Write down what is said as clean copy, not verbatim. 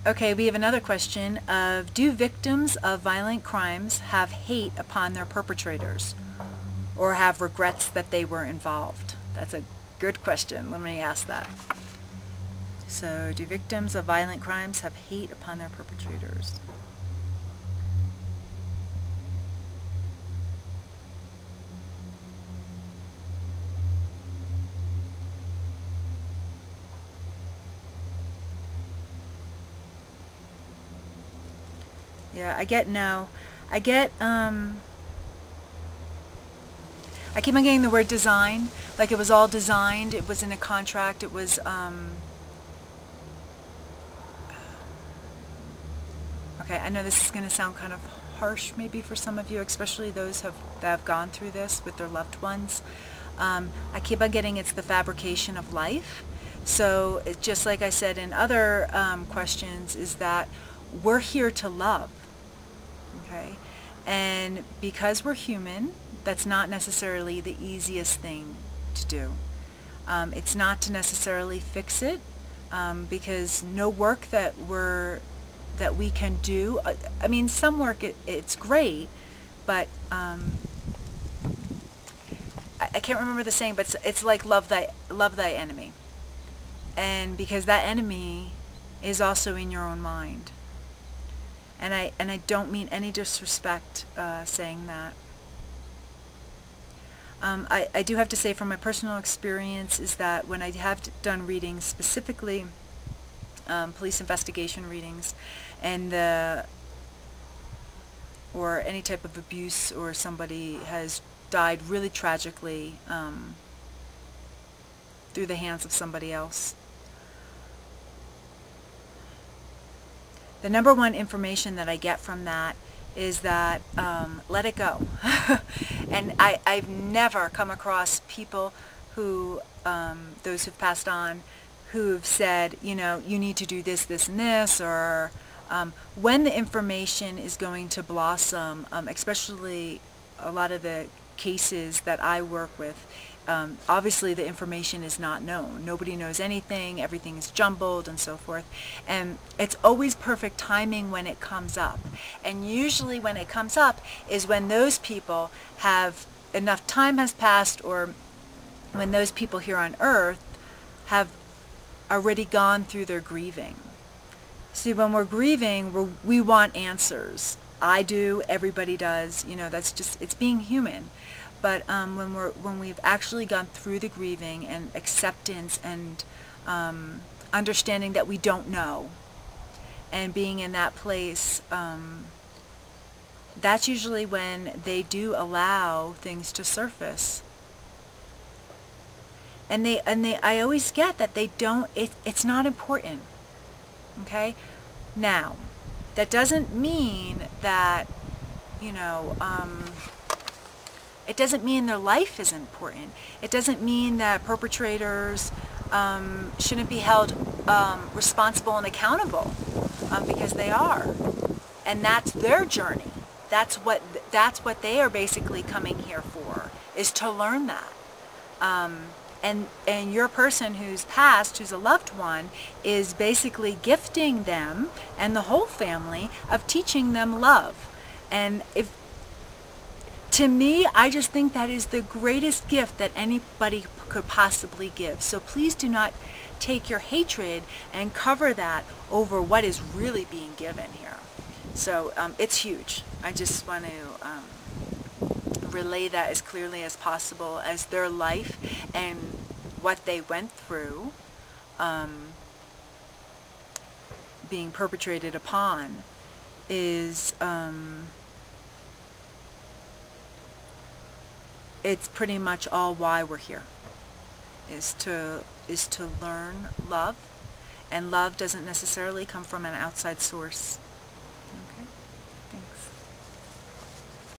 Okay, we have another question of, do victims of violent crimes have hate upon their perpetrators or have regrets that they were involved? That's a good question. Let me ask that. So, do victims of violent crimes have hate upon their perpetrators? Yeah, I get no. I get, I keep on getting the word design, like it was all designed, it was in a contract, it was, okay, I know this is going to sound kind of harsh maybe for some of you, especially those that have gone through this with their loved ones. I keep on getting it's the fabrication of life. So, just like I said in other questions, is that we're here to love. Okay, and because we're human, that's not necessarily the easiest thing to do. It's not to necessarily fix it, because no work that we can do. I mean, some work it's great, but I can't remember the saying, but it's like love thy enemy, and because that enemy is also in your own mind. And I don't mean any disrespect saying that. I do have to say from my personal experience is that when I have done readings, specifically police investigation readings, and or any type of abuse, or somebody has died really tragically through the hands of somebody else, the number one information that I get from that is that let it go. And I've never come across people who, those who've passed on, who've said, you know, you need to do this, this, and this, or when the information is going to blossom, especially a lot of the cases that I work with, obviously the information is not known. Nobody knows anything, everything is jumbled and so forth. And it's always perfect timing when it comes up. And usually when it comes up is when those people have, enough time has passed, or when those people here on earth have already gone through their grieving. See, when we're grieving, we want answers. I do, everybody does, you know, that's just, it's being human. But when we've actually gone through the grieving and acceptance and understanding that we don't know, and being in that place, that's usually when they do allow things to surface. And I always get that they don't. It's not important. Okay. Now, that doesn't mean that, you know. It doesn't mean their life is important. It doesn't mean that perpetrators shouldn't be held responsible and accountable, because they are, and that's their journey. That's what they are basically coming here for, is to learn that. And your person who's passed, who's a loved one, is basically gifting them and the whole family of teaching them love. And to me, I just think that is the greatest gift that anybody could possibly give. So please do not take your hatred and cover that over what is really being given here. So it's huge. I just want to relay that as clearly as possible, as their life and what they went through being perpetrated upon is... it's pretty much all why we're here, is to learn love, and love doesn't necessarily come from an outside source.